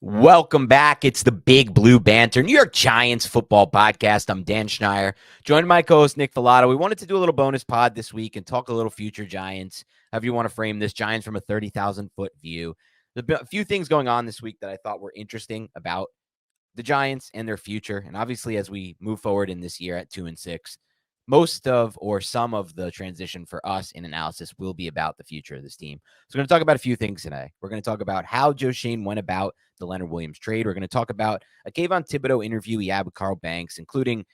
Welcome back. It's the Big Blue Banter, New York Giants football podcast. I'm Dan Schneier, joined by my co-host Nick Filato. We wanted to do a little bonus pod this week and talk a little future Giants, however you want to frame this, Giants from a 30,000-foot view. There's a few things going on this week that I thought were interesting about the Giants and their future. And obviously, as we move forward in this year at 2-6, most of or some of the transition for us in analysis will be about the future of this team. So we're going to talk about a few things today. We're going to talk about how Joe Schoen went about the Leonard Williams trade. We're going to talk about a Kayvon Thibodeaux interview he had with Carl Banks, including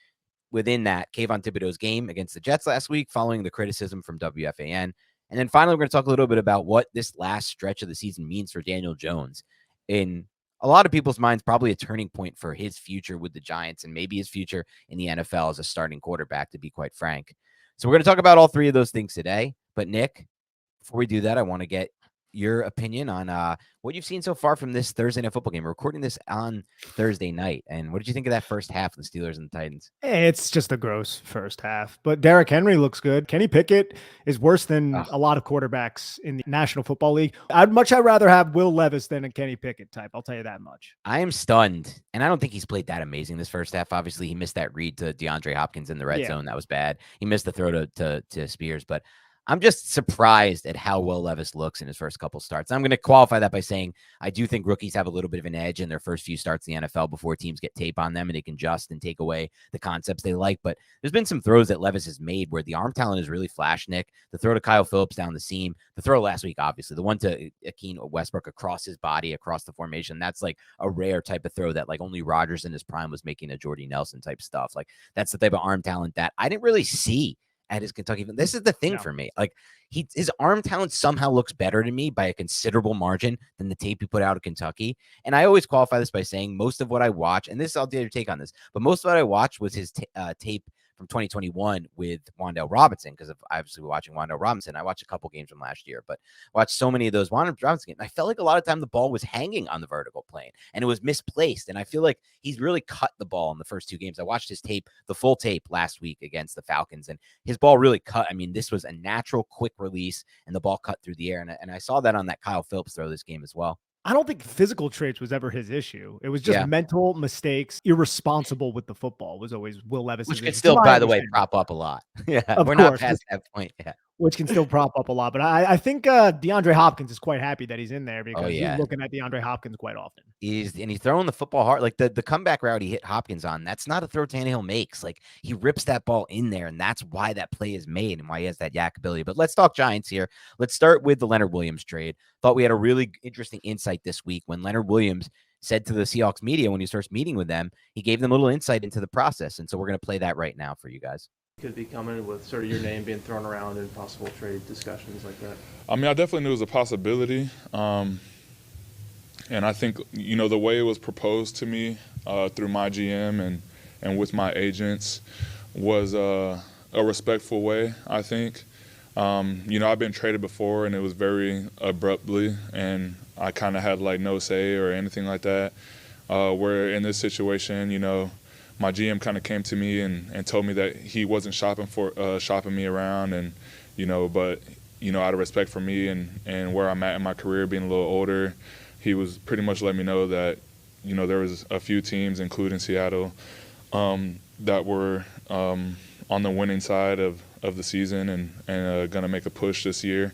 within that Kayvon Thibodeaux's game against the Jets last week, following the criticism from WFAN. And then finally, we're going to talk a little bit about what this last stretch of the season means for Daniel Jones. In a lot of people's minds, probably a turning point for his future with the Giants and maybe his future in the NFL as a starting quarterback, to be quite frank. So we're going to talk about all three of those things today. But Nick, before we do that, I want to get your opinion on what you've seen so far from this Thursday night football game. We're recording this on Thursday night. And what did you think of that first half of the Steelers and the Titans? It's just a gross first half, but Derrick Henry looks good. Kenny Pickett is worse than a lot of quarterbacks in the National Football League. I'd rather have Will Levis than a Kenny Pickett type. I'll tell you that much. I am stunned. And I don't think he's played that amazing this first half. Obviously, he missed that read to DeAndre Hopkins in the red zone. That was bad. He missed the throw to Spears, but I'm just surprised at how well Levis looks in his first couple starts. I'm going to qualify that by saying I do think rookies have a little bit of an edge in their first few starts in the NFL before teams get tape on them and they can adjust and take away the concepts they like. But there's been some throws that Levis has made where the arm talent is really flash, Nick. The throw to Kyle Phillips down the seam, the throw last week, obviously, the one to Akeem Westbrook across his body, across the formation. That's like a rare type of throw that like only Rodgers in his prime was making, a Jordy Nelson type stuff. Like that's the type of arm talent that I didn't really see at his Kentucky. This is the thing for me. Like his arm talent somehow looks better to me by a considerable margin than the tape he put out of Kentucky. And I always qualify this by saying most of what I watch, and this I'll do your take on this, but most of what I watched was his tape from 2021 with Wan'Dale Robinson, because of obviously watching Wan'Dale Robinson. I watched a couple games from last year, but watched so many of those Wan'Dale Robinson games. I felt like a lot of time the ball was hanging on the vertical plane and it was misplaced. And I feel like he's really cut the ball in the first two games. I watched his tape, the full tape last week against the Falcons, and his ball really cut. I mean, this was a natural quick release and the ball cut through the air. And I saw that on that Kyle Phillips throw this game as well. I don't think physical traits was ever his issue. It was just mental mistakes. Irresponsible with the football was always Will Levis. Which can still, by the way, prop up a lot. Yeah, we're not past that point yet. Which can still prop up a lot. But I think DeAndre Hopkins is quite happy that he's in there because he's looking at DeAndre Hopkins quite often. He's throwing the football hard. Like the comeback route he hit Hopkins on, that's not a throw Tannehill makes. Like he rips that ball in there, and that's why that play is made and why he has that yak ability. But let's talk Giants here. Let's start with the Leonard Williams trade. Thought we had a really interesting insight this week when Leonard Williams said to the Seahawks media when he starts meeting with them, he gave them a little insight into the process. And so we're going to play that right now for you guys. Could be coming with sort of your name being thrown around in possible trade discussions like that? I mean, I definitely knew it was a possibility. And I think, the way it was proposed to me through my GM and with my agents was a respectful way, I think. I've been traded before and it was very abruptly and I kind of had like no say or anything like that. Where in this situation, my GM kind of came to me and told me that he wasn't shopping me around and, but, out of respect for me and where I'm at in my career, being a little older, he was pretty much letting me know that, there was a few teams, including Seattle, that were on the winning side of the season and going to make a push this year.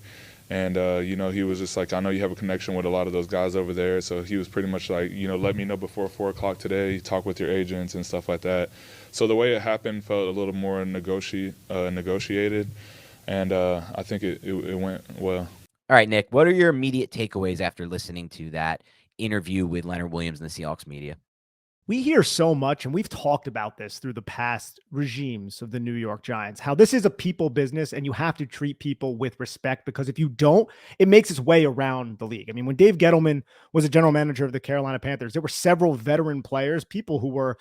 And, he was just like, I know you have a connection with a lot of those guys over there. So he was pretty much like, let me know before 4 o'clock today, talk with your agents and stuff like that. So the way it happened felt a little more negotiated. And I think it went well. All right, Nick, what are your immediate takeaways after listening to that interview with Leonard Williams and the Seahawks media? We hear so much, and we've talked about this through the past regimes of the New York Giants, how this is a people business and you have to treat people with respect, because if you don't, it makes its way around the league. I mean, when Dave Gettleman was a general manager of the Carolina Panthers, there were several veteran players, people who were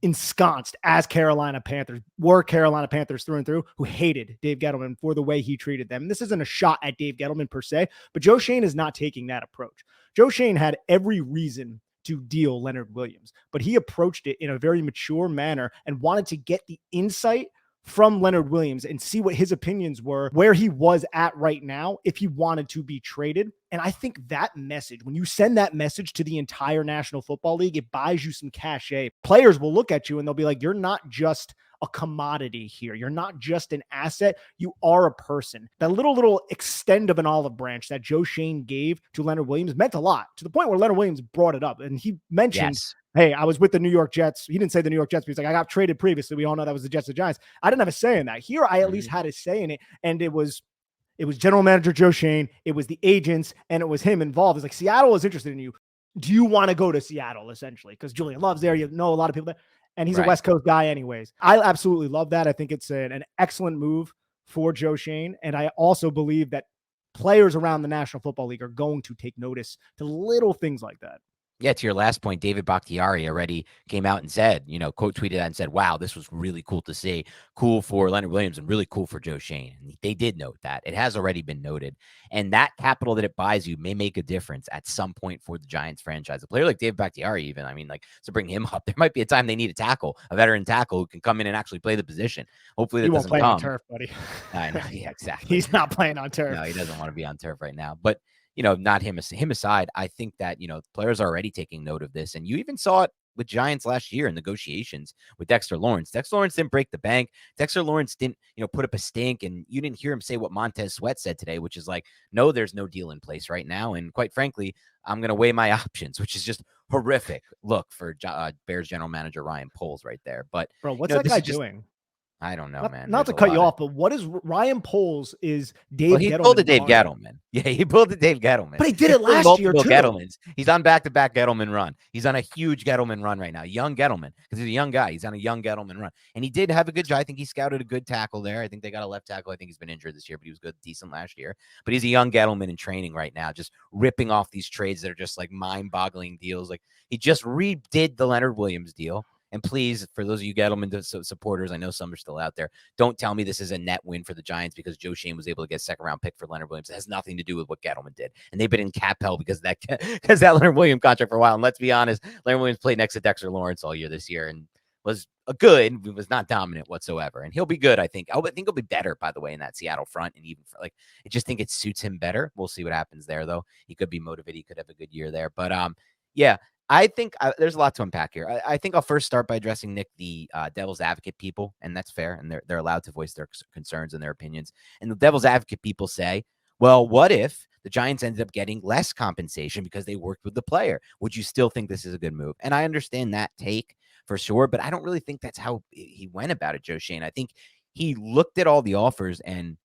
ensconced as Carolina Panthers, were Carolina Panthers through and through, who hated Dave Gettleman for the way he treated them. And this isn't a shot at Dave Gettleman per se, but Joe Schoen is not taking that approach. Joe Schoen had every reason to deal Leonard Williams, but he approached it in a very mature manner and wanted to get the insight from Leonard Williams and see what his opinions were, where he was at right now, if he wanted to be traded. And I think that message, when you send that message to the entire National Football League, it buys you some cachet. Players will look at you and they'll be like, you're not just a commodity here. You're not just an asset. You are a person. That little extend of an olive branch that Joe Schoen gave to Leonard Williams meant a lot, to the point where Leonard Williams brought it up. And he mentioned, Yes. hey, I was with the New York Jets. He didn't say the New York Jets, but he's like, I got traded previously. We all know that was the Jets and Giants. I didn't have a say in that. Here, I at least had a say in it. And it was general manager Joe Schoen. It was the agents, and it was him involved. It's like, Seattle is interested in you. Do you want to go to Seattle, essentially? Because Julian Love's there. You know a lot of people there. And he's a West Coast guy anyways. I absolutely love that. I think it's an excellent move for Joe Schoen. And I also believe that players around the National Football League are going to take notice to little things like that. Yeah, to your last point, David Bakhtiari already came out and said, quote tweeted that and said, wow, this was really cool to see. Cool for Leonard Williams and really cool for Joe Schoen. And they did note that. It has already been noted. And that capital that it buys you may make a difference at some point for the Giants franchise. A player like David Bakhtiari, even, to bring him up, there might be a time they need a veteran tackle who can come in and actually play the position. Hopefully that doesn't come. He won't play on turf, buddy. I know. Yeah, exactly. He's not playing on turf. No, he doesn't want to be on turf right now. But not him aside, I think that, players are already taking note of this. And you even saw it with Giants last year in negotiations with Dexter Lawrence. Dexter Lawrence didn't break the bank. Dexter Lawrence didn't, put up a stink. And you didn't hear him say what Montez Sweat said today, which is like, no, there's no deal in place right now. And quite frankly, I'm going to weigh my options, which is just horrific look for Bears general manager Ryan Poles right there. But bro, what's that guy doing? I don't know, man. Not to cut you off, but what is Ryan Poles is Dave Gettleman? He pulled a Dave Gettleman. Yeah, he pulled a Dave Gettleman. But he did it last year, too. Gettlemans. He's on back-to-back Gettleman run. He's on a huge Gettleman run right now. Young Gettleman, because he's a young guy. He's on a young Gettleman run. And he did have a good job. I think he scouted a good tackle there. I think they got a left tackle. I think he's been injured this year, but he was decent last year. But he's a young Gettleman in training right now, just ripping off these trades that are just like mind-boggling deals. Like he just redid the Leonard Williams deal. And please, for those of you Gettleman supporters, I know some are still out there, don't tell me this is a net win for the Giants because Joe Schoen was able to get a second-round pick for Leonard Williams. It has nothing to do with what Gettleman did. And they've been in cap hell because of that Leonard Williams contract for a while. And let's be honest, Leonard Williams played next to Dexter Lawrence all year this year and was good. He was not dominant whatsoever. And he'll be good, I think. I think he'll be better, by the way, in that Seattle front. And even I just think it suits him better. We'll see what happens there, though. He could be motivated. He could have a good year there. But, yeah. I think there's a lot to unpack here. I think I'll first start by addressing, Nick, the devil's advocate people, and that's fair, and they're allowed to voice their concerns and their opinions. And the devil's advocate people say, well, what if the Giants ended up getting less compensation because they worked with the player? Would you still think this is a good move? And I understand that take for sure, but I don't really think that's how he went about it, Joe Schoen. I think he looked at all the offers, and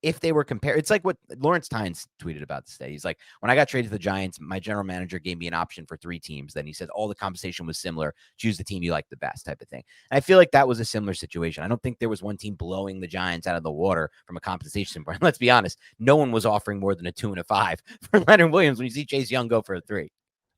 if they were compared, it's like what Lawrence Tynes tweeted about this day. He's like, when I got traded to the Giants, my general manager gave me an option for 3 teams. Then he said all the compensation was similar. Choose the team you like the best, type of thing. And I feel like that was a similar situation. I don't think there was one team blowing the Giants out of the water from a compensation standpoint. Let's be honest. No one was offering more than a 2 and a 5 for Leonard Williams when you see Chase Young go for a 3.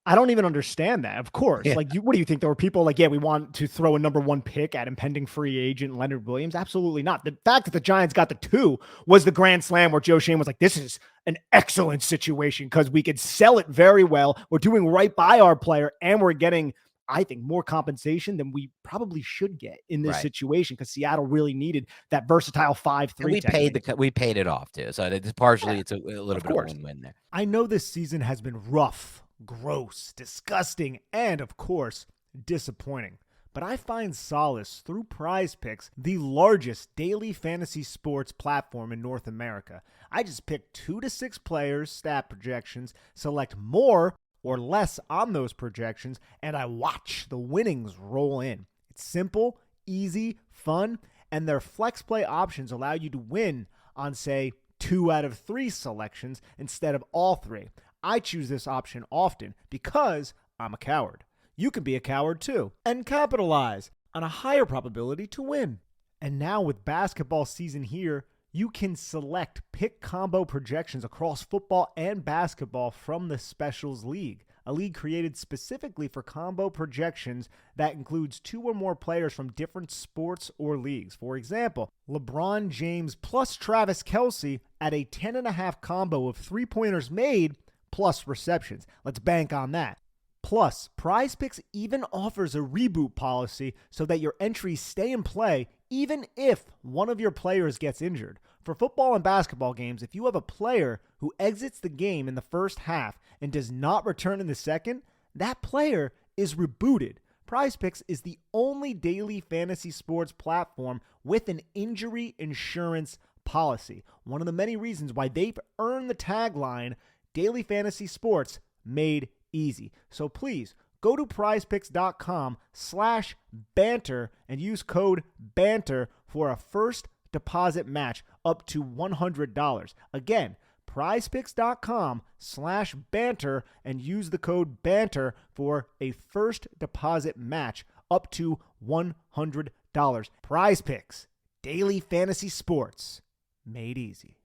I don't even understand that. Of course. Yeah. What do you think? There were people like, yeah, we want to throw a number 1 pick at impending free agent Leonard Williams. Absolutely not. The fact that the Giants got the 2 was the grand slam where Joe Schoen was like, this is an excellent situation because we could sell it very well. We're doing right by our player and we're getting, I think, more compensation than we probably should get in this situation because Seattle really needed that versatile 5-3. We paid it off too. So it's partially, it's a little bit of a win-win there. I know this season has been rough, gross, disgusting, and of course, disappointing. But I find solace through Prize Picks, the largest daily fantasy sports platform in North America. I just pick 2 to 6 players, stat projections, select more or less on those projections, and I watch the winnings roll in. It's simple, easy, fun, and their flex play options allow you to win on, say, 2 out of 3 selections instead of all 3. I choose this option often because I'm a coward. You can be a coward too and capitalize on a higher probability to win. And now with basketball season here, you can select pick combo projections across football and basketball from the Specials League, a league created specifically for combo projections that includes 2 or more players from different sports or leagues. For example, LeBron James plus Travis Kelce at a 10.5 combo of 3-pointers made plus receptions. Let's bank on that. Plus, PrizePicks even offers a reboot policy so that your entries stay in play even if one of your players gets injured. For football and basketball games, if you have a player who exits the game in the first half and does not return in the second, that player is rebooted. PrizePicks is the only daily fantasy sports platform with an injury insurance policy. One of the many reasons why they've earned the tagline, Daily Fantasy Sports Made Easy. So please go to prizepicks.com/banter and use code BANTER for a first deposit match up to $100. Again, prizepicks.com/banter and use the code BANTER for a first deposit match up to $100. PrizePicks, daily fantasy sports made easy.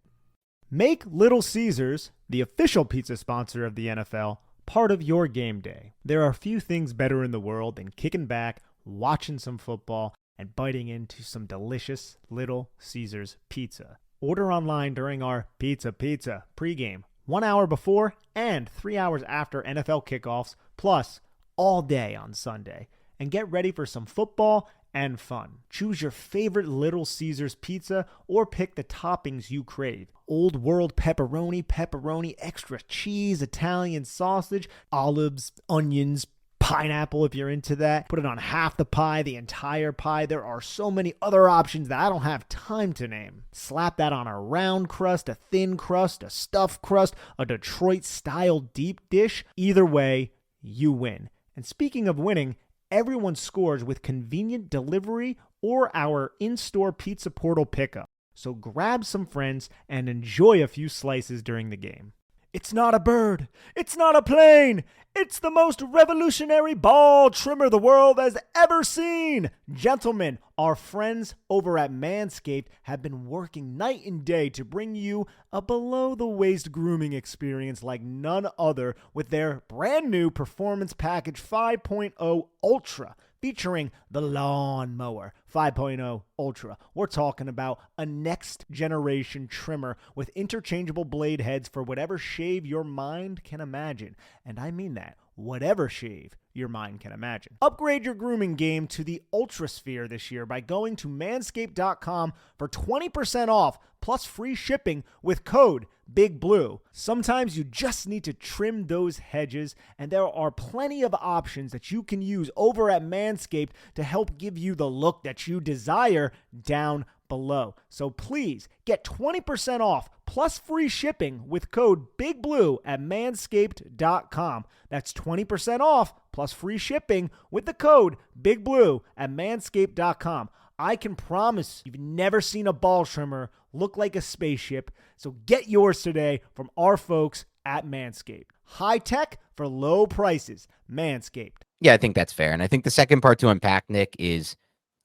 Make Little Caesars, the official pizza sponsor of the NFL, part of your game day. There are few things better in the world than kicking back, watching some football, and biting into some delicious Little Caesars pizza. Order online during our Pizza pregame, 1 hour before and 3 hours after NFL kickoffs, plus all day on Sunday. And get ready for some football and fun. Choose your favorite Little Caesars pizza or pick the toppings you crave. Old World pepperoni, extra cheese, Italian sausage, olives, onions, pineapple if you're into that. Put it on half the pie, the entire pie. There are so many other options that I don't have time to name. Slap that on a round crust, a thin crust, a stuffed crust, a Detroit-style deep dish. Either way, you win. And speaking of winning, everyone scores with convenient delivery or our in-store pizza portal pickup. So grab some friends and enjoy a few slices during the game. It's not a bird. It's not a plane. It's the most revolutionary ball trimmer the world has ever seen. Gentlemen, our friends over at Manscaped have been working night and day to bring you a below-the-waist grooming experience like none other with their brand new Performance Package 5.0 Ultra, featuring the Lawn Mower 5.0 Ultra. We're talking about a next-generation trimmer with interchangeable blade heads for whatever shave your mind can imagine. And I mean that, whatever shave your mind can imagine. Upgrade your grooming game to the Ultra Sphere this year by going to manscaped.com for 20% off plus free shipping with code BIGBLUE. Sometimes you just need to trim those hedges, and there are plenty of options that you can use over at Manscaped to help give you the look that you desire down below. So please get 20% off plus free shipping with code BIGBLUE at manscaped.com. That's 20% off plus free shipping with the code BIGBLUE at manscaped.com. I can promise you've never seen a ball trimmer look like a spaceship, so get yours today from our folks at Manscaped. High tech for low prices. Manscaped. Yeah, I think that's fair. And I think the second part to unpack, Nick, is,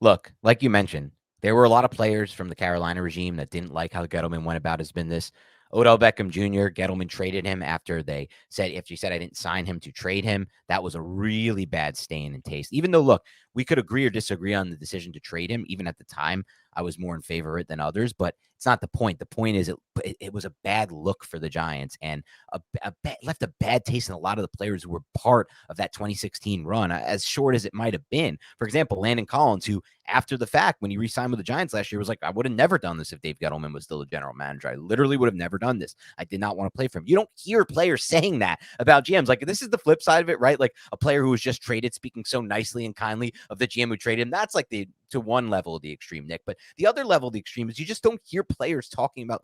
look, like you mentioned, there were a lot of players from the Carolina regime that didn't like how Gettleman went about his business. Odell Beckham Jr., Gettleman traded him after he said I didn't sign him to trade him. That was a really bad stain in taste. Even though, look, we could agree or disagree on the decision to trade him. Even at the time, I was more in favor of it than others, but it's not the point. The point is it was a bad look for the Giants and left a bad taste in a lot of the players who were part of that 2016 run, as short as it might have been. For example, Landon Collins, who after the fact, when he re-signed with the Giants last year, was like, I would have never done this if Dave Gettleman was still the general manager. I literally would have never done this. I did not want to play for him. You don't hear players saying that about GMs. Like, this is the flip side of it, right? Like a player who was just traded speaking so nicely and kindly of the GM who traded him. That's like to one level of the extreme, Nick. But the other level of the extreme is you just don't hear players talking about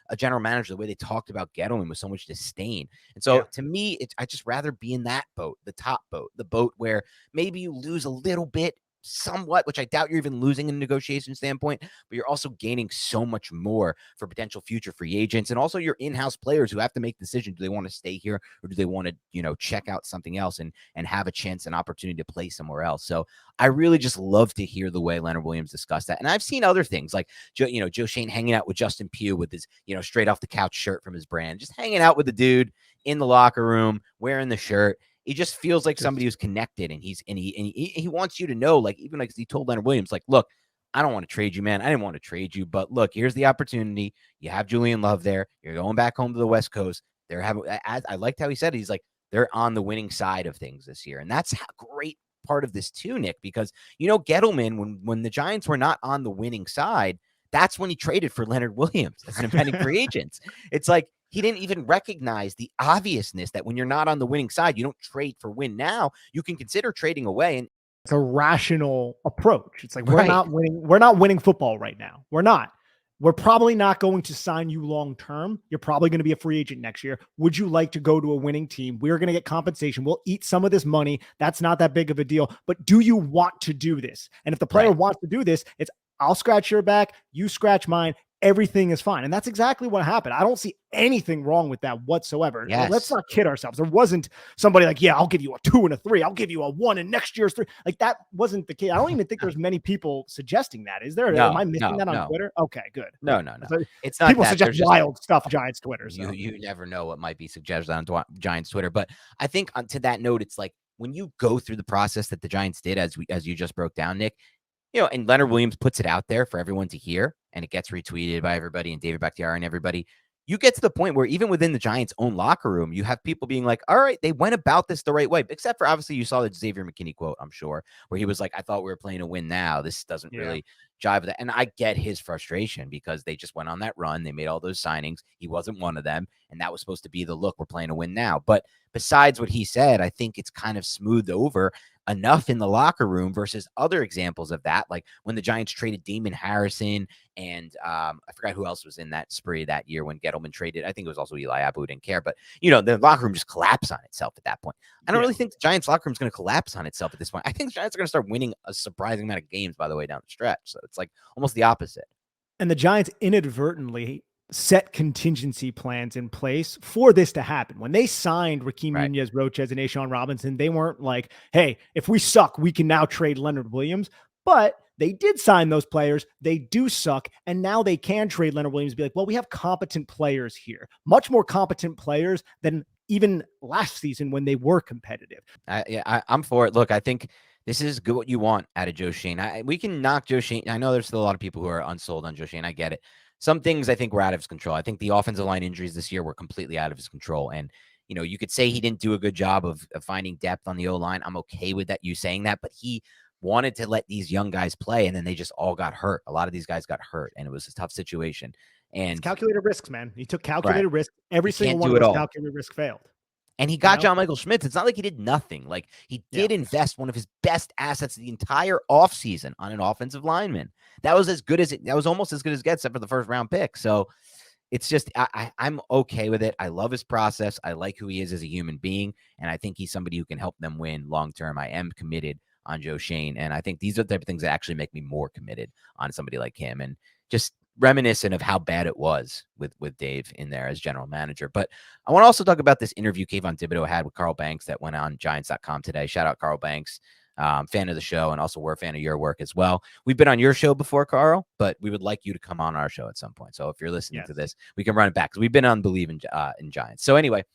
a general manager the way they talked about Gettleman with so much disdain. And so to me, I just rather be in that boat, the top boat, the boat where maybe you lose a little bit, somewhat, which I doubt you're even losing in a negotiation standpoint, but you're also gaining so much more for potential future free agents and also your in-house players who have to make decisions. Do they want to stay here or do they want to, check out something else and have a chance, an opportunity to play somewhere else? So I really just love to hear the way Leonard Williams discussed that. And I've seen other things like, Joe Schoen hanging out with Justin Pugh with his, straight off the couch shirt from his brand, just hanging out with the dude in the locker room, wearing the shirt. He just feels like somebody who's connected, and he wants you to know, like, even like he told Leonard Williams, like, look, I don't want to trade you, man. I didn't want to trade you, but look, here's the opportunity. You have Julian Love there. You're going back home to the West Coast. I liked how he said it. He's like, They're on the winning side of things this year. And that's a great part of this too, Nick, because, you know, Gettleman, when the Giants were not on the winning side, that's when he traded for Leonard Williams as an impending free agent. It's like he didn't even recognize the obviousness that when you're not on the winning side, you don't trade for win now. You can consider trading away. And it's a rational approach. It's like, we're not winning. We're not winning football right now. We're not. We're probably not going to sign you long term. You're probably going to be a free agent next year. Would you like to go to a winning team? We're going to get compensation. We'll eat some of this money. That's not that big of a deal. But do you want to do this? And if the player wants to do this, it's I'll scratch your back, you scratch mine. Everything is fine. And that's exactly what happened. I don't see anything wrong with that whatsoever. Yes. Let's not kid ourselves. There wasn't somebody like, yeah, I'll give you a 2 and a 3. I'll give you a 1 and next year's 3. Like, that wasn't the case. I don't even think there's many people suggesting that. Is there? No, Am I missing that on no. Twitter? Okay, good. No. So it's not people that. suggest wild stuff, Giants Twitter. So. You never know what might be suggested on Giants Twitter. But I think to that note, it's like when you go through the process that the Giants did, as you just broke down, Nick, you know, and Leonard Williams puts it out there for everyone to hear, and it gets retweeted by everybody, and David Bakhtiari and everybody. You get to the point where even within the Giants' own locker room, you have people being like, all right, they went about this the right way, except for obviously you saw the Xavier McKinney quote, I'm sure, where he was like, I thought we were playing to win now. This doesn't really jive with that. And I get his frustration because they just went on that run. They made all those signings. He wasn't one of them. And that was supposed to be the look, we're playing to win now. But besides what he said, I think it's kind of smoothed over enough in the locker room versus other examples of that, like when the Giants traded Damon Harrison and I forgot who else was in that spree that year when Gettleman traded. I think it was also Eli Apple, who didn't care, but you know, the locker room just collapsed on itself at that point. I don't really think the Giants locker room is going to collapse on itself at this point. I think the Giants are going to start winning a surprising amount of games by the way down the stretch. So it's like almost the opposite. And the Giants inadvertently set contingency plans in place for this to happen. When they signed Raheem Nunez, Roches, and Ashawn Robinson, they weren't like, hey, if we suck, we can now trade Leonard Williams. But they did sign those players. They do suck. And now they can trade Leonard Williams and be like, well, we have competent players here, much more competent players than even last season when they were competitive. I'm for it. Look, I think this is good what you want out of Joe Schoen. We can knock Joe Schoen. I know there's still a lot of people who are unsold on Joe Schoen. I get it. Some things I think were out of his control. I think the offensive line injuries this year were completely out of his control. And, you know, you could say he didn't do a good job of finding depth on the O-line. I'm okay with that, you saying that, but he wanted to let these young guys play, and then they just all got hurt. A lot of these guys got hurt, and it was a tough situation. And it's calculated risks, man. He took calculated risks. Every single one of those calculated risks failed. And he got John Michael Schmitz. It's not like he did nothing. Like, he did invest one of his best assets the entire offseason on an offensive lineman. That was almost as good as it gets, except for the first round pick. So it's just, I'm okay with it. I love his process. I like who he is as a human being. And I think he's somebody who can help them win long-term. I am committed on Joe Schoen. And I think these are the type of things that actually make me more committed on somebody like him. And just reminiscent of how bad it was with Dave in there as general manager. But I want to also talk about this interview Kayvon Thibodeaux had with Carl Banks that went on Giants.com today. Shout out Carl Banks, fan of the show, and also we're a fan of your work as well. We've been on your show before, Carl, but we would like you to come on our show at some point. So if you're listening to this, we can run it back because we've been on Believe in Giants. So anyway,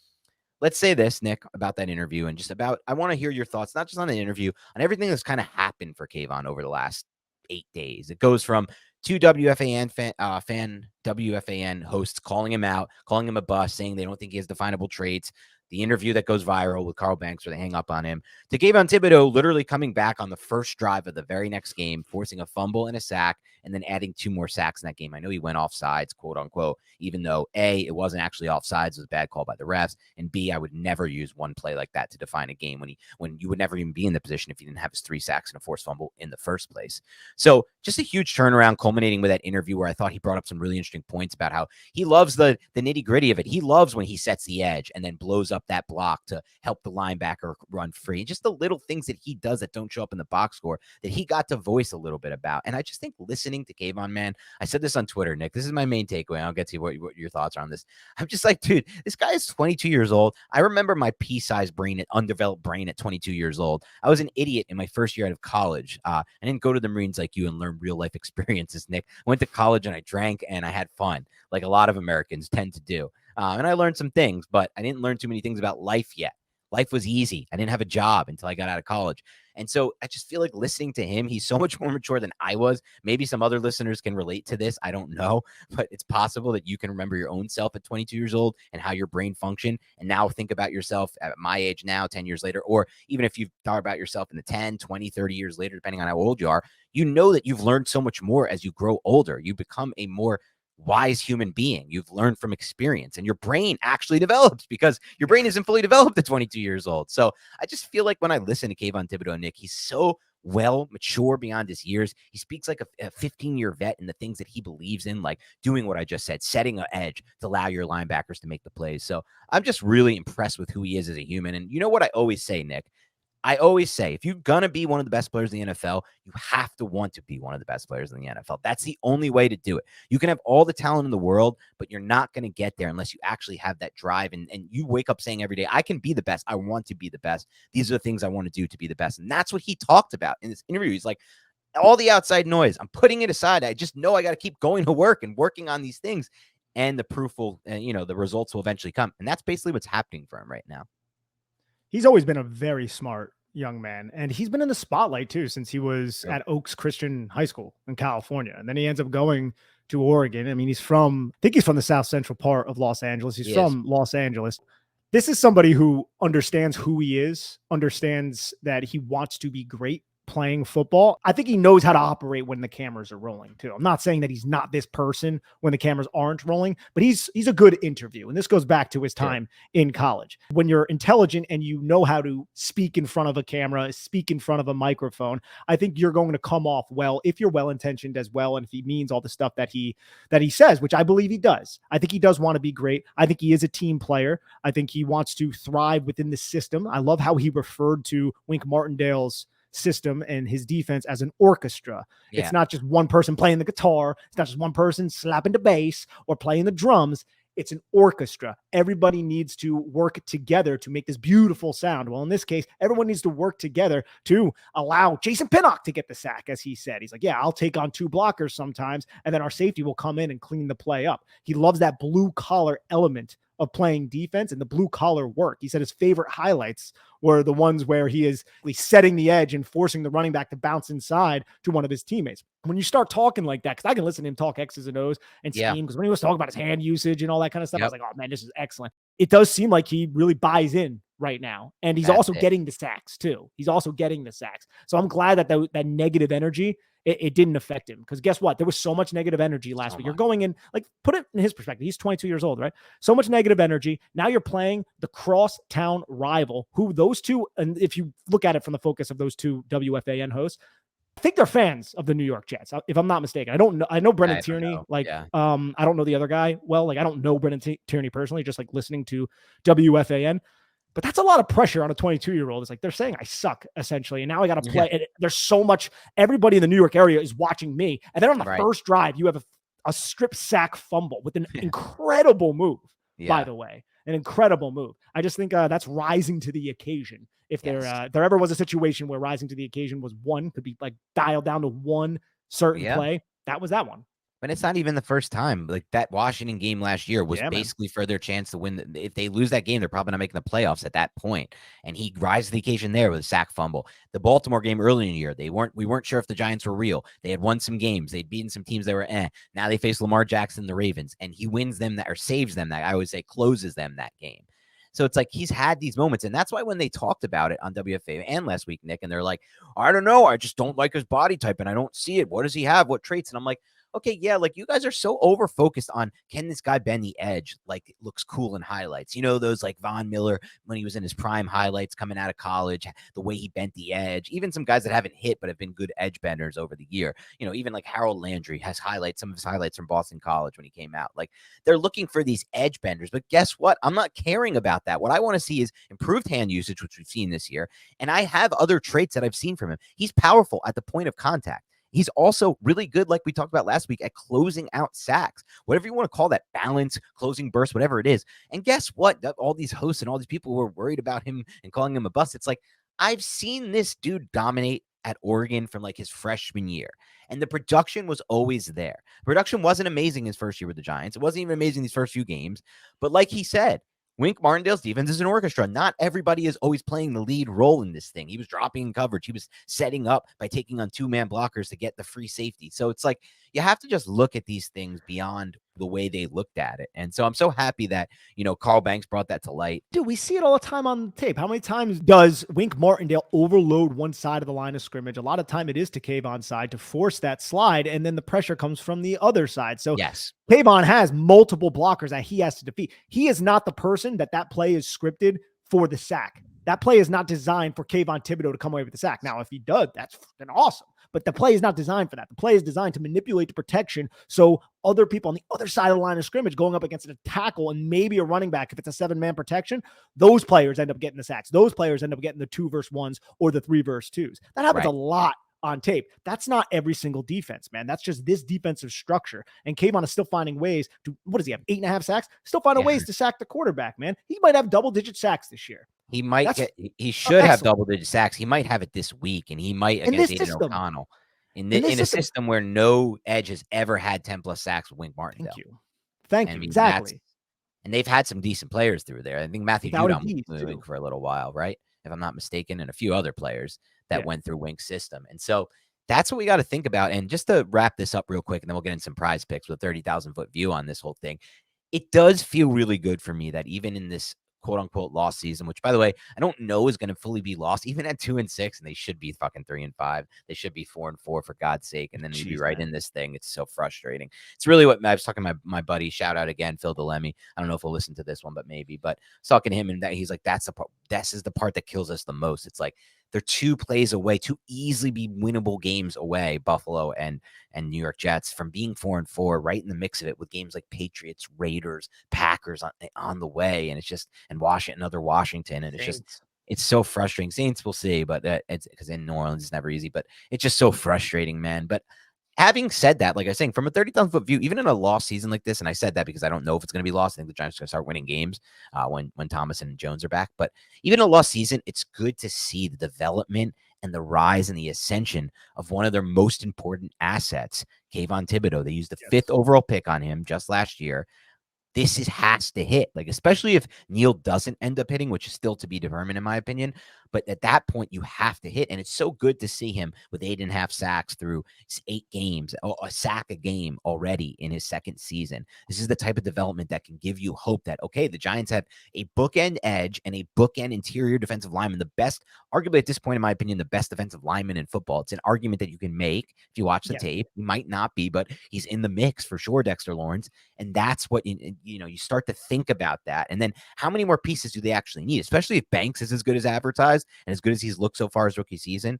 let's say this, Nick, about that interview and just about, I want to hear your thoughts, not just on the interview, on everything that's kind of happened for Kayvon over the last 8 days. It goes from two WFAN fan WFAN hosts calling him out, calling him a bust, saying they don't think he has definable traits. The interview that goes viral with Carl Banks where they hang up on him, to Kayvon Thibodeaux literally coming back on the first drive of the very next game, forcing a fumble and a sack, and then adding 2 more sacks in that game. I know he went offsides, quote unquote, even though A, it wasn't actually offsides, it was a bad call by the refs, and B, I would never use one play like that to define a game when you would never even be in the position if he didn't have his 3 sacks and a forced fumble in the first place. So just a huge turnaround culminating with that interview where I thought he brought up some really interesting points about how he loves the nitty gritty of it. He loves when he sets the edge and then blows up that block to help the linebacker run free. Just the little things that he does that don't show up in the box score that he got to voice a little bit about. And I just think listening to Kayvon, man, I said this on Twitter, Nick, this is my main takeaway. I'll get to what your thoughts are on this. I'm just like, dude, this guy is 22 years old. I remember my pea-sized brain, undeveloped brain at 22 years old. I was an idiot in my first year out of college. I didn't go to the Marines like you and learn real life experiences, Nick. I went to college and I drank and I had fun, like a lot of Americans tend to do. And I learned some things, but I didn't learn too many things about life yet. Life was easy. I didn't have a job until I got out of college. And so I just feel like listening to him, he's so much more mature than I was. Maybe some other listeners can relate to this. I don't know, but it's possible that you can remember your own self at 22 years old and how your brain functioned. And now think about yourself at my age now, 10 years later, or even if you've thought about yourself in the 10, 20, 30 years later, depending on how old you are, you know that you've learned so much more as you grow older. You become a more wise human being. You've learned from experience, and your brain actually develops because your brain isn't fully developed at 22 years old. So I just feel like when I listen to Kayvon Thibodeaux, Nick, he's so well mature beyond his years. He speaks like a 15-year vet in the things that he believes in, like doing what I just said, setting an edge to allow your linebackers to make the plays. So I'm just really impressed with who he is as a human. And you know what I always say, Nick? I always say, if you're going to be one of the best players in the NFL, you have to want to be one of the best players in the NFL. That's the only way to do it. You can have all the talent in the world, but you're not going to get there unless you actually have that drive. And you wake up saying every day, I can be the best. I want to be the best. These are the things I want to do to be the best. And that's what he talked about in this interview. He's like, all the outside noise, I'm putting it aside. I just know I got to keep going to work and working on these things. And the proof will, the results will eventually come. And that's basically what's happening for him right now. He's always been a very smart young man, and he's been in the spotlight too since he was at Oaks Christian High School in California, and then he ends up going to Oregon. I mean, I think he's from the South Central part of Los Angeles. He's from Los Angeles. This is somebody who understands who he is, understands that he wants to be great playing football. I think he knows how to operate when the cameras are rolling too. I'm not saying that he's not this person when the cameras aren't rolling, but he's a good interview. And this goes back to his time in college. When you're intelligent and you know how to speak in front of a camera, speak in front of a microphone, I think you're going to come off well if you're well-intentioned as well. And if he means all the stuff that he says, which I believe he does. I think he does want to be great. I think he is a team player. I think he wants to thrive within the system. I love how he referred to Wink Martindale's system and his defense as an orchestra. It's not just one person playing the guitar. It's not just one person slapping the bass or playing the drums. It's an orchestra. Everybody needs to work together to make this beautiful sound. Well, in this case, everyone needs to work together to allow Jason Pinnock to get the sack, as he said. He's like, yeah, I'll take on two blockers sometimes, and then our safety will come in and clean the play up. He loves that blue-collar element of playing defense and the blue-collar work. He said his favorite highlights were the ones where he is setting the edge and forcing the running back to bounce inside to one of his teammates. When you start talking like that, because I can listen to him talk X's and O's and scheme, because when he was talking about his hand usage and all that kind of stuff, I was like, oh man, this is excellent. It does seem like he really buys in right now. And he's also getting the sacks too. He's also getting the sacks. So I'm glad that that negative energy, it didn't affect him. Because guess what? There was so much negative energy last week. You're going in, put it in his perspective. He's 22 years old, right? So much negative energy. Now you're playing the crosstown rival, who those two, and if you look at it from the focus of those two WFAN hosts, I think they're fans of the New York Jets, if I'm not mistaken. I don't know. I know Brendan Tierney. I don't know the other guy well. I don't know Brendan Tierney personally, just listening to WFAN. But that's a lot of pressure on a 22-year-old. It's like they're saying I suck, essentially. And now I got to play. And there's so much. Everybody in the New York area is watching me. And then on the first drive, you have a strip sack fumble with an incredible move, by the way. An incredible move. I just think that's rising to the occasion. If there ever was a situation where rising to the occasion was could be dialed down to one certain play, that was that one. But it's not even the first time. That Washington game last year was basically for their chance to win. If they lose that game, they're probably not making the playoffs at that point. And he rises to the occasion there with a sack fumble. The Baltimore game early in the year, we weren't sure if the Giants were real. They had won some games. They'd beaten some teams that were Now they face Lamar Jackson, the Ravens, and he wins them that, or saves them that. I always say closes them that game. So it's he's had these moments. And that's why when they talked about it on WFA and last week, Nick, and they're like, I don't know. I just don't like his body type and I don't see it. What does he have? What traits? And I'm like, okay, yeah, you guys are so over-focused on, can this guy bend the edge? It looks cool in highlights. Those Von Miller, when he was in his prime highlights coming out of college, the way he bent the edge. Even some guys that haven't hit but have been good edge benders over the year. Even Harold Landry has some of his highlights from Boston College when he came out. They're looking for these edge benders. But guess what? I'm not caring about that. What I want to see is improved hand usage, which we've seen this year. And I have other traits that I've seen from him. He's powerful at the point of contact. He's also really good, like we talked about last week, at closing out sacks, whatever you want to call that, balance, closing burst, whatever it is. And guess what? All these hosts and all these people who are worried about him and calling him a bust, it's I've seen this dude dominate at Oregon from his freshman year. And the production was always there. Production wasn't amazing his first year with the Giants. It wasn't even amazing these first few games. But like he said, Wink Martindale's defense is an orchestra. Not everybody is always playing the lead role in this thing. He was dropping in coverage. He was setting up by taking on 2-man blockers to get the free safety. So it's like you have to just look at these things beyond the way they looked at it. And so I'm so happy that, Carl Banks brought that to light. Dude, we see it all the time on tape. How many times does Wink Martindale overload one side of the line of scrimmage? A lot of time it is to Kayvon's side to force that slide, and then the pressure comes from the other side. So yes, Kayvon has multiple blockers that he has to defeat. He is not the person that play is scripted for the sack. That play is not designed for Kayvon Thibodeaux to come away with the sack. Now, if he does, that's fucking awesome. But the play is not designed for that. The play is designed to manipulate the protection so other people on the other side of the line of scrimmage going up against a tackle and maybe a running back, if it's a 7-man protection, those players end up getting the sacks. Those players end up getting the 2-versus-1s or the 3-versus-2s. That happens a lot on tape. That's not every single defense, man. That's just this defensive structure. And Kayvon is still finding ways to, what does he have? 8.5 sacks? Still finding ways to sack the quarterback, man. He might have double-digit sacks this year. He might he should have double-digit sacks. He might have it this week, and he might against Aiden O'Connell. In a system where no edge has ever had 10+ sacks with Wink Martindale. Thank you. Exactly. And they've had some decent players through there. I think Matthew Judon was moving for a little while, right? If I'm not mistaken, and a few other players that went through Wink's system. And so that's what we got to think about. And just to wrap this up real quick, and then we'll get in some prize picks with a 30,000-foot view on this whole thing. It does feel really good for me that even in this quote unquote lost season, which by the way, I don't know is going to fully be lost, even at 2-6, and they should be fucking 3-5. They should be 4-4 for God's sake. And then you'd be right in this thing. It's so frustrating. It's really what I was talking to my buddy, shout out again, Phil Delemy. I don't know if he'll listen to this one, but maybe, but I was talking to him and that he's like, this is the part that kills us the most. It's like, they're 2 plays away, 2 easily be winnable games away, Buffalo and New York Jets, from being 4-4, right in the mix of it with games like Patriots, Raiders, Packers on the way. And it's just, and Washington. And it's just, it's so frustrating. Saints, we'll see, but it's because in New Orleans, it's never easy, but it's just so frustrating, man. But having said that, like I was saying, from a 30,000-foot view, even in a lost season like this, and I said that because I don't know if it's going to be lost. I think the Giants are going to start winning games when Thomas and Jones are back. But even a lost season, it's good to see the development and the rise and the ascension of one of their most important assets, Kayvon Thibodeaux. They used the 5th overall pick on him just last year. This has to hit, like, especially if Neal doesn't end up hitting, which is still to be determined in my opinion. But at that point, you have to hit. And it's so good to see him with 8.5 sacks through 8 games, a sack a game already in his 2nd season. This is the type of development that can give you hope that, okay, the Giants have a bookend edge and a bookend interior defensive lineman, the best, arguably at this point, in my opinion, the best defensive lineman in football. It's an argument that you can make if you watch the tape. He might not be, but he's in the mix for sure, Dexter Lawrence. And that's what, you start to think about that. And then how many more pieces do they actually need, especially if Banks is as good as advertised and as good as he's looked so far his rookie season?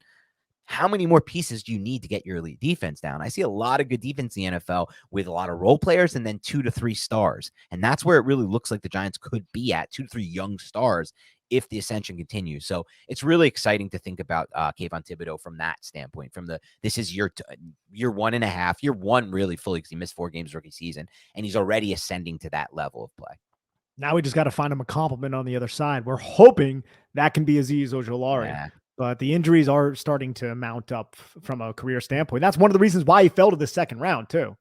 How many more pieces do you need to get your elite defense down? I see a lot of good defense in the NFL with a lot of role players and then 2 to 3 stars. And that's where it really looks like the Giants could be at, 2 to 3 young stars if the ascension continues. So it's really exciting to think about Kayvon Thibodeaux from that standpoint, from this is year 1.5, year 1 really fully, because he missed 4 games rookie season, and he's already ascending to that level of play. Now we just got to find him a compliment on the other side. We're hoping that can be Azeez Ojulari. But the injuries are starting to mount up from a career standpoint. That's one of the reasons why he fell to the 2nd round too.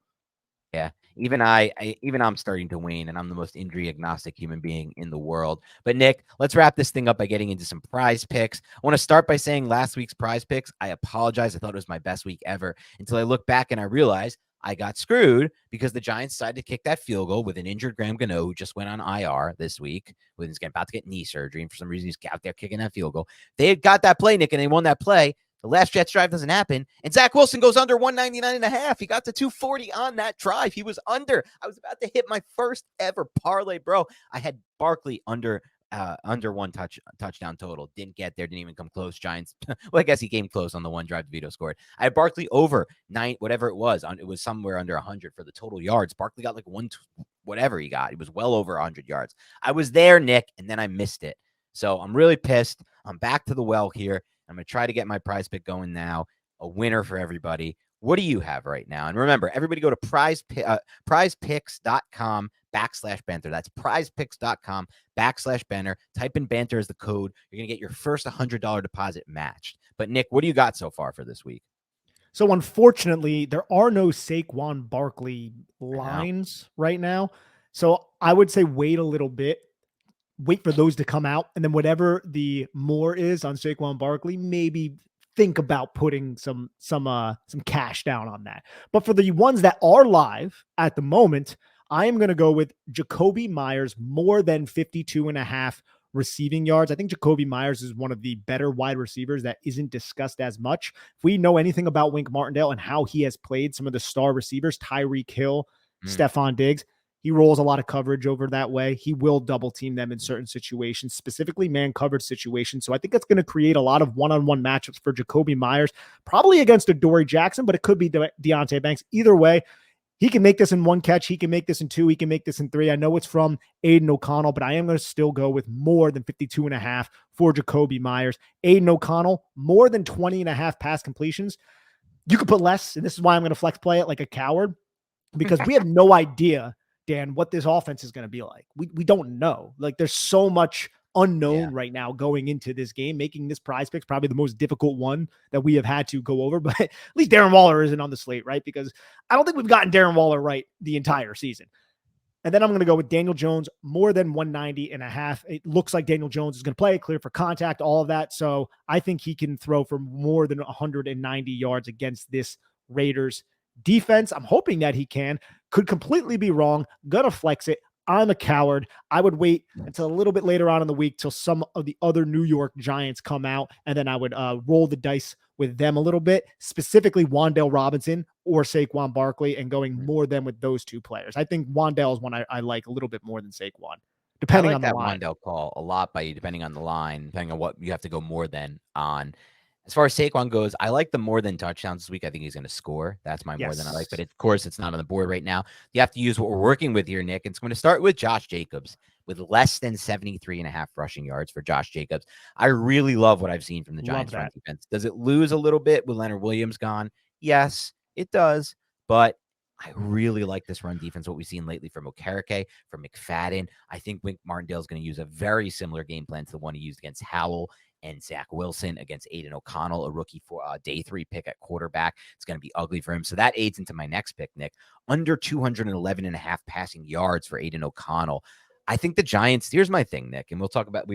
Yeah, even I'm starting to wane, and I'm the most injury agnostic human being in the world. But Nick, let's wrap this thing up by getting into some prize picks. I want to start by saying last week's prize picks, I apologize. I thought it was my best week ever until I look back and I realized I got screwed because the Giants decided to kick that field goal with an injured Graham Gano, who just went on IR this week. He's about to get knee surgery, and for some reason he's out there kicking that field goal. They had got that play, Nick, and they won that play. The last Jets drive doesn't happen, and Zach Wilson goes under 199.5. He got to 240 on that drive. He was under. I was about to hit my first ever parlay, bro. I had Barkley under 1 touchdown total. Didn't get there. Didn't even come close. Giants. Well, I guess he came close on the one drive Vito scored. I had Barkley over 9, whatever it was. It was somewhere under 100 for the total yards. Barkley got like whatever he got. He was well over 100 yards. I was there, Nick, and then I missed it. So I'm really pissed. I'm back to the well here. I'm going to try to get my prize pick going now. A winner for everybody. What do you have right now? And remember, everybody go to prizepicks.com/banter. That's prizepicks.com/banter. Type in banter as the code. You're going to get your first $100 deposit matched. But Nick, what do you got so far for this week? So unfortunately, there are no Saquon Barkley lines right now. So I would say wait a little bit. wait for those to come out. And then whatever the more is on Saquon Barkley, maybe think about putting some cash down on that. But for the ones that are live at the moment, I am going to go with Jacoby Myers more than 52.5 receiving yards. I think Jacoby Myers is one of the better wide receivers that isn't discussed as much. If we know anything about Wink Martindale and how he has played some of the star receivers, Tyreek Hill, Stephon Diggs, he rolls a lot of coverage over that way. He will double team them in certain situations, specifically man coverage situations. So I think that's going to create a lot of one-on-one matchups for Jacoby Myers, probably against a Dory Jackson, but it could be Deonte Banks. Either way, he can make this in 1 catch. He can make this in 2. He can make this in 3. I know it's from Aiden O'Connell, but I am going to still go with more than 52.5 for Jacoby Myers. Aiden O'Connell, more than 20.5 pass completions. You could put less, and this is why I'm going to flex play it like a coward, because we have no idea, Dan, what this offense is going to be like. We don't know. Like, there's so much unknown right now going into this game, making this prize picks probably the most difficult one that we have had to go over. But at least Darren Waller isn't on the slate, right? Because I don't think we've gotten Darren Waller right the entire season. And then I'm going to go with Daniel Jones more than 190.5. It looks like Daniel Jones is going to play, clear for contact, all of that. So I think he can throw for more than 190 yards against this Raiders defense. I'm hoping that he can. Could completely be wrong. Gonna flex it. I'm a coward. I would wait until a little bit later on in the week till some of the other New York Giants come out, and then I would roll the dice with them a little bit, specifically Wan'Dale Robinson or Saquon Barkley, and going more than with those two players. I think Wan'Dale is one I like a little bit more than Saquon, depending on the line. Wan'Dale call a lot by you, depending on the line, depending on what you have to go more than on. As far as Saquon goes, I like the more than touchdowns this week. I think he's going to score. That's my more than I like. But of course, it's not on the board right now. You have to use what we're working with here, Nick. It's going to start with Josh Jacobs with less than 73.5 rushing yards for Josh Jacobs. I really love what I've seen from the Giants run defense. Does it lose a little bit with Leonard Williams gone? Yes, it does. But I really like this run defense, what we've seen lately from Okereke, from McFadden. I think Wink Martindale is going to use a very similar game plan to the one he used against Howell and Zach Wilson, against Aiden O'Connell, a rookie for day 3 pick at quarterback. It's going to be ugly for him. So that aids into my next pick, Nick. Under 211.5 passing yards for Aiden O'Connell. I think the Giants, here's my thing, Nick, and we've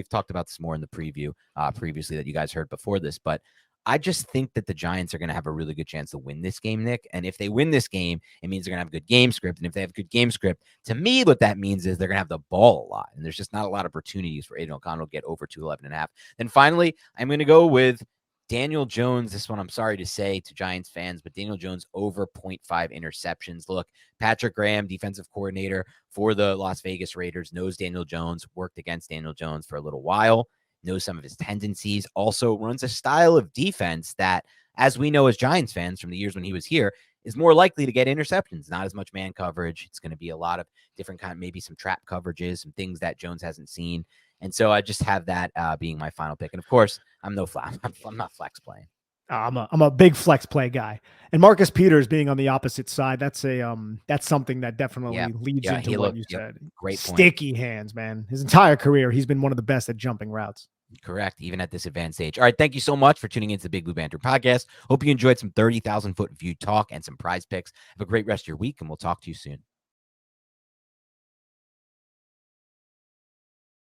talked about this more in the preview previously that you guys heard before this, but I just think that the Giants are going to have a really good chance to win this game, Nick. And if they win this game, it means they're going to have a good game script. And if they have a good game script, to me, what that means is they're going to have the ball a lot. And there's just not a lot of opportunities for Aiden O'Connell to get over 211.5. Then finally, I'm going to go with Daniel Jones. This one, I'm sorry to say to Giants fans, but Daniel Jones over 0.5 interceptions. Look, Patrick Graham, defensive coordinator for the Las Vegas Raiders, knows Daniel Jones, worked against Daniel Jones for a little while, knows some of his tendencies, also runs a style of defense that, as we know as Giants fans from the years when he was here, is more likely to get interceptions, not as much man coverage. It's going to be a lot of different maybe some trap coverages, some things that Jones hasn't seen. And so I just have that being my final pick. And of course, I'm not flex playing. I'm a big flex play guy, and Marcus Peters being on the opposite side, that's something that definitely leads into what you said. Great point. Sticky hands, man. His entire career, he's been one of the best at jumping routes. Correct, even at this advanced age. All right, thank you so much for tuning into the Big Blue Banter podcast. Hope you enjoyed some 30,000 foot view talk and some prize picks. Have a great rest of your week, and we'll talk to you soon.